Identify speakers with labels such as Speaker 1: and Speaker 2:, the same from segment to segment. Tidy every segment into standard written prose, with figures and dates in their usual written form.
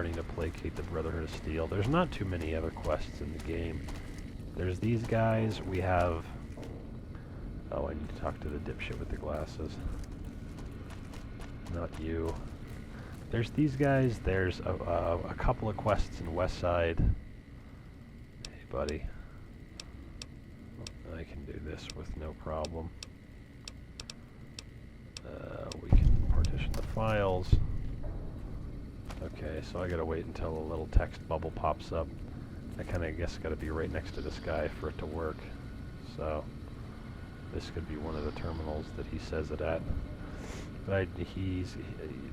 Speaker 1: starting to placate the Brotherhood of Steel. There's not too many other quests in the game. There's these guys. We have... Oh, I need to talk to the dipshit with the glasses. Not you. There's these guys. There's a couple of quests in West Side. Hey, buddy. I can do this with no problem. We can partition the files. Okay, so I gotta wait until a little text bubble pops up. I kinda guess gotta be right next to this guy for it to work. So, this could be one of the terminals that he says it at. But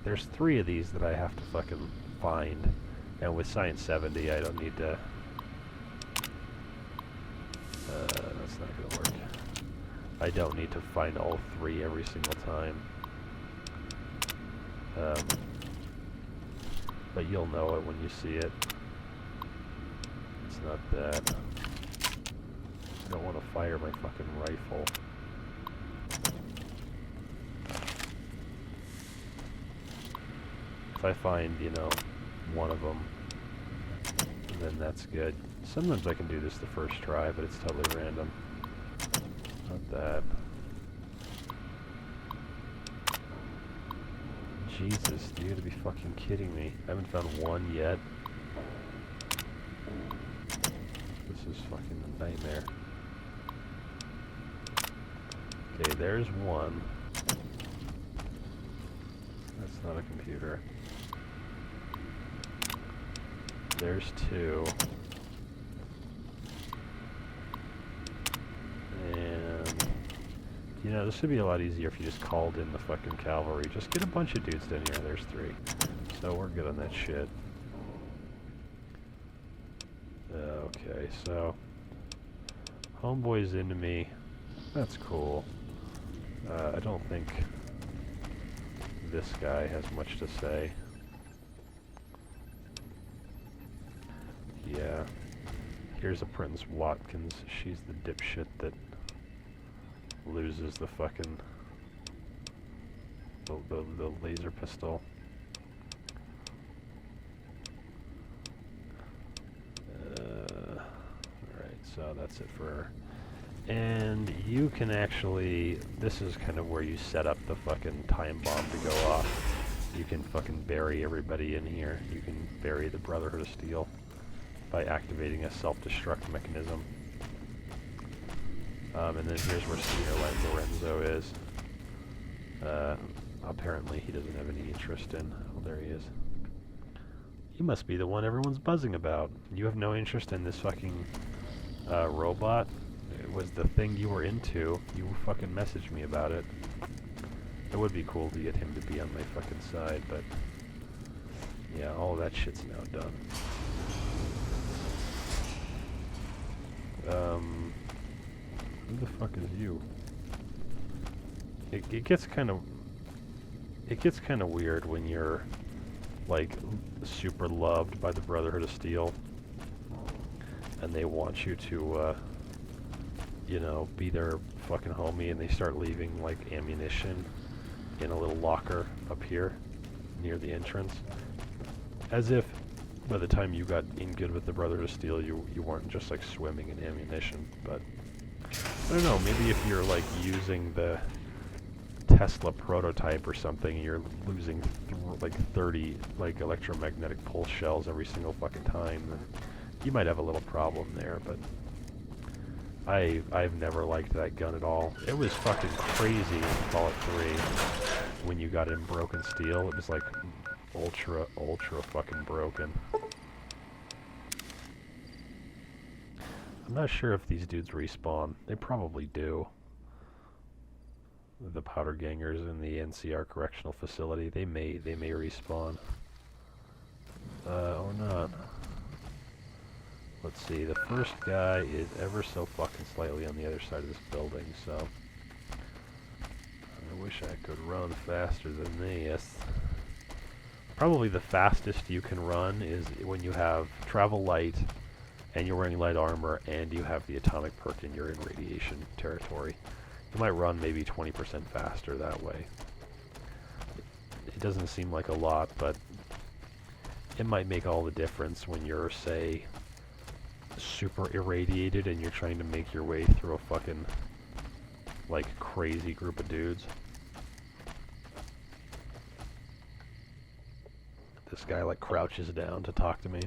Speaker 1: there's 3 of these that I have to fucking find. And with Science 70, I don't need to... that's not gonna work. I don't need to find all 3 every single time. But you'll know it when you see it. It's not that. I don't want to fire my fucking rifle. If I find, you know, one of them, then that's good. Sometimes I can do this the first try, but it's totally random. Not that. Jesus, you gotta be fucking kidding me. I haven't found one yet. This is fucking a nightmare. Okay, there's one. That's not a computer. There's 2. And... You know, this would be a lot easier if you just called in the fucking cavalry. Just get a bunch of dudes down here. There's 3. So we're good on that shit. Okay, so... Homeboy's into me. That's cool. I don't think this guy has much to say. Yeah. Here's a Prince Watkins. She's the dipshit that loses the fucking the laser pistol. Alright, so that's it for her. And you can actually, this is kind of where you set up the fucking time bomb to go off. You can fucking bury everybody in here. You can bury the Brotherhood of Steel by activating a self-destruct mechanism. And then here's where Senior Lorenzo is. Apparently he doesn't have any interest in... Oh, there he is. You must be the one everyone's buzzing about. You have no interest in this fucking robot? It was the thing you were into. You fucking messaged me about it. It would be cool to get him to be on my fucking side, but... Yeah, all that shit's now done. Who the fuck is you? It gets kind of... It gets kind of weird when you're, like, super loved by the Brotherhood of Steel. And they want you to, you know, be their fucking homie, and they start leaving, like, ammunition in a little locker up here near the entrance. As if by the time you got in good with the Brotherhood of Steel, you weren't just, like, swimming in ammunition. But, I don't know, maybe if you're, like, using the Tesla prototype or something, and you're losing like 30 like electromagnetic pulse shells every single fucking time, then you might have a little problem there. But I've never liked that gun at all. It was fucking crazy in Fallout 3 when you got in broken steel. It was like ultra fucking broken. I'm not sure if these dudes respawn. They probably do. The powder gangers in the NCR correctional facility, they may respawn. Or not. Let's see, the first guy is ever so fucking slightly on the other side of this building, so I wish I could run faster than this. Probably the fastest you can run is when you have travel light and you're wearing light armor and you have the atomic perk and you're in radiation territory. You might run maybe 20% faster that way. It doesn't seem like a lot, but it might make all the difference when you're, say, super irradiated and you're trying to make your way through a fucking, like, crazy group of dudes. This guy, like, crouches down to talk to me.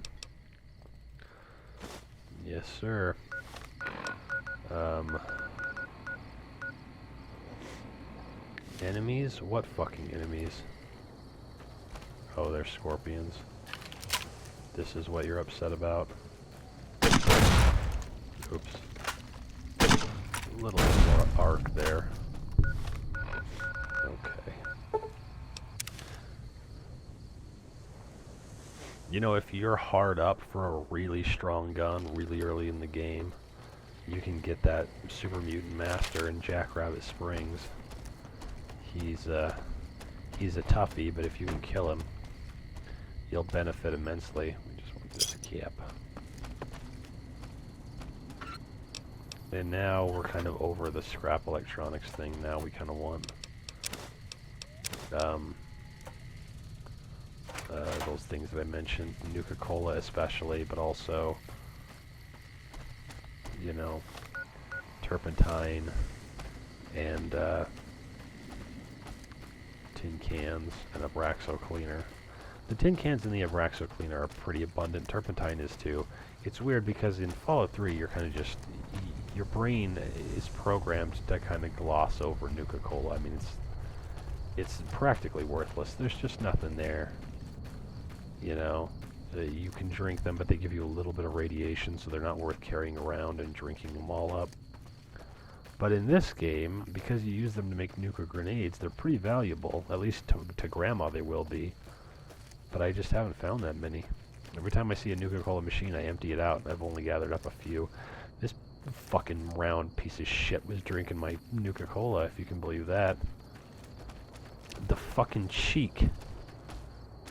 Speaker 1: Yes, sir. Enemies? What fucking enemies? Oh, they're scorpions. This is what you're upset about. Oops. A little bit more arc there. Okay. You know, if you're hard up for a really strong gun really early in the game, you can get that Super Mutant Master in Jackrabbit Springs. He's a toughie, but if you can kill him, you'll benefit immensely. We just want this cap. And now we're kind of over the scrap electronics thing. Now we kind of want those things that I mentioned, Nuka-Cola especially, but also, you know, turpentine and tin cans and Abraxo cleaner. The tin cans and the Abraxo cleaner are pretty abundant. Turpentine is too. It's weird because in Fallout 3 you're kind of just, your brain is programmed to kind of gloss over Nuka-Cola. I mean, it's practically worthless. There's just nothing there. You know, you can drink them, but they give you a little bit of radiation, so they're not worth carrying around and drinking them all up. But in this game, because you use them to make nuka grenades, they're pretty valuable. At least to Grandma they will be. But I just haven't found that many. Every time I see a Nuka-Cola machine, I empty it out, and I've only gathered up a few. This fucking round piece of shit was drinking my Nuka-Cola, if you can believe that. The fucking cheek.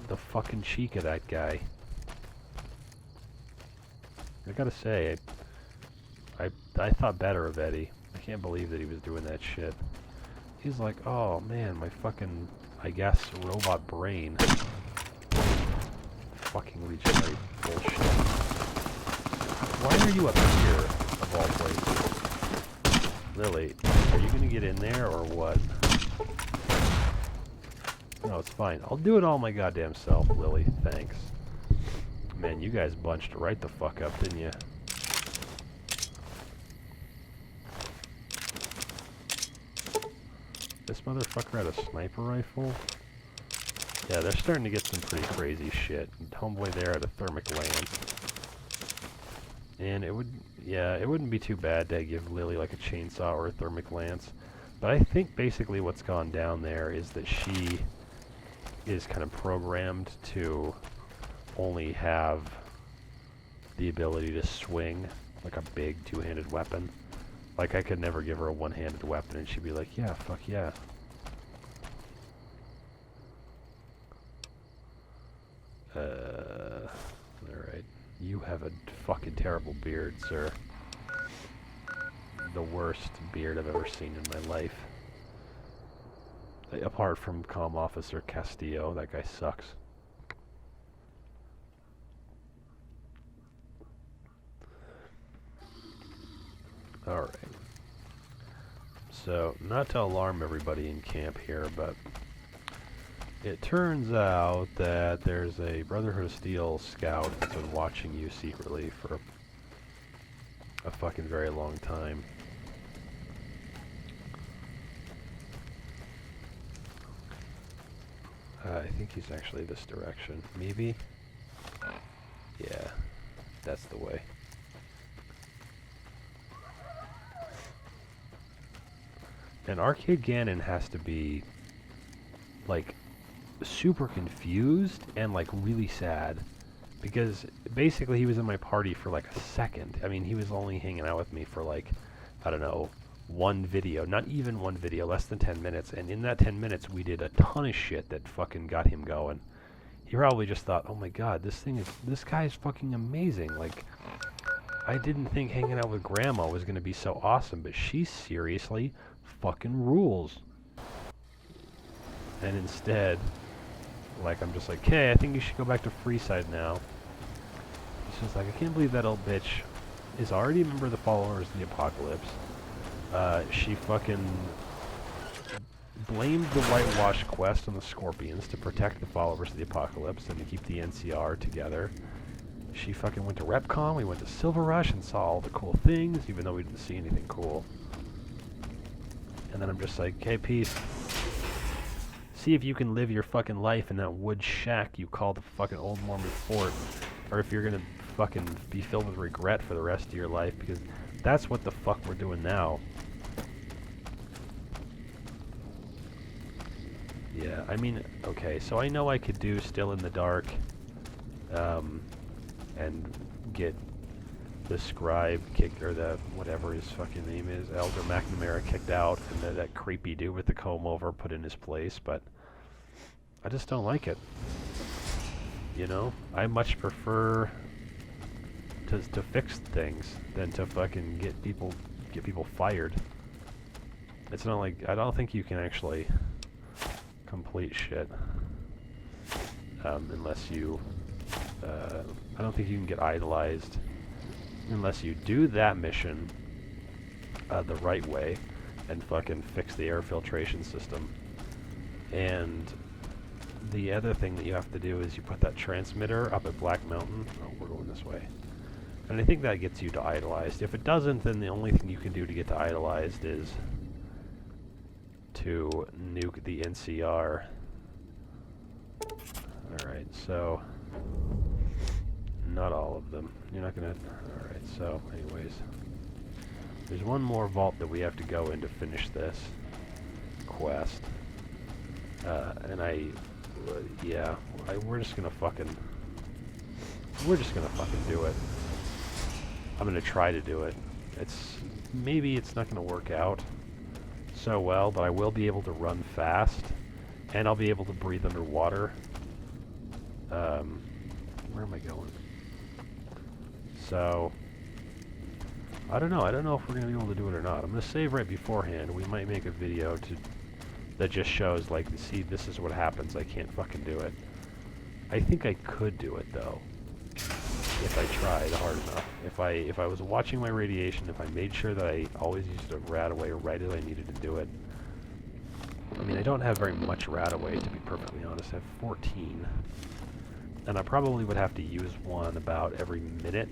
Speaker 1: The fucking cheek of that guy. I gotta say, I thought better of Eddie. I can't believe that he was doing that shit. He's like, oh man, my fucking, I guess, robot brain. Fucking regenerate bullshit. Why are you up here, of all places? Lily, are you gonna get in there, or what? No, it's fine. I'll do it all my goddamn self, Lily. Thanks. Man, you guys bunched right the fuck up, didn't you? This motherfucker had a sniper rifle? Yeah, they're starting to get some pretty crazy shit. Homeboy there had a thermic lance. And it wouldn't be too bad to give Lily like a chainsaw or a thermic lance. But I think basically what's gone down there is that she is kind of programmed to only have the ability to swing like a big two-handed weapon. Like, I could never give her a one-handed weapon and she'd be like, yeah, fuck yeah. Alright. You have a fucking terrible beard, sir. The worst beard I've ever seen in my life. Apart from Comm Officer Castillo, that guy sucks. Alright. So, not to alarm everybody in camp here, but it turns out that there's a Brotherhood of Steel scout that's been watching you secretly for a fucking very long time. I think he's actually this direction. Maybe? Yeah, that's the way. And Arcade Gannon has to be, like, super confused and, like, really sad. Because, basically, he was in my party for, like, a second. I mean, he was only hanging out with me for, like, I don't know, one video. Not even one video, less than 10 minutes. And in that 10 minutes, we did a ton of shit that fucking got him going. He probably just thought, oh my god, this guy is fucking amazing. Like, I didn't think hanging out with Grandma was gonna be so awesome, but she seriously fucking rules. And instead, like, I'm just like, hey, I think you should go back to Freeside now. She's just like, I can't believe that old bitch is already a member of the Followers of the Apocalypse. She fucking blamed the Whitewash quest on the Scorpions to protect the Followers of the Apocalypse and to keep the NCR together. She fucking went to RepCon, we went to Silver Rush and saw all the cool things, even though we didn't see anything cool. And then I'm just like, hey, peace. See if you can live your fucking life in that wood shack you call the fucking Old Mormon Fort, or if you're gonna fucking be filled with regret for the rest of your life, because that's what the fuck we're doing now. Yeah, I mean, okay, so I know I could do Still in the Dark, and get the scribe kicked, or the, whatever his fucking name is, Elder McNamara kicked out, and that creepy dude with the comb over put in his place, but I just don't like it. You know? I much prefer to fix things than to fucking get people fired. It's not like, I don't think you can actually complete shit unless you I don't think you can get idolized unless you do that mission the right way and fucking fix the air filtration system. And the other thing that you have to do is you put that transmitter up at Black Mountain. Oh, we're going this way. And I think that gets you to idolized. If it doesn't, then the only thing you can do to get to idolized is to nuke the NCR. Alright, so not all of them. You're not gonna... Alright, so anyways. There's one more vault that we have to go in to finish this quest. And yeah, we're just gonna fucking do it. I'm gonna try to do it. Maybe it's not gonna work out so well, but I will be able to run fast, and I'll be able to breathe underwater. Where am I going? So, I don't know. I don't know if we're going to be able to do it or not. I'm going to save right beforehand. We might make a video that just shows, like, see, this is what happens. I can't fucking do it. I think I could do it, though, if I tried hard enough. If I was watching my radiation, if I made sure that I always used a RadAway right as I needed to do it. I mean, I don't have very much RadAway, to be perfectly honest. I have 14. And I probably would have to use one about every minute.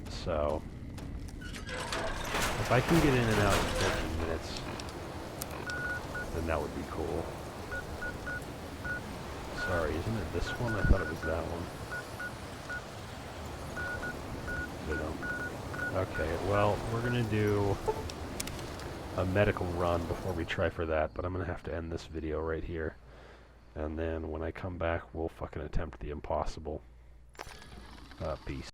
Speaker 1: So, if I can get in and out in 14 minutes, then that would be cool. Sorry, isn't it this one? I thought it was that one. Okay, well, we're gonna do a medical run before we try for that, but I'm gonna have to end this video right here. And then when I come back, we'll fucking attempt the impossible. Peace.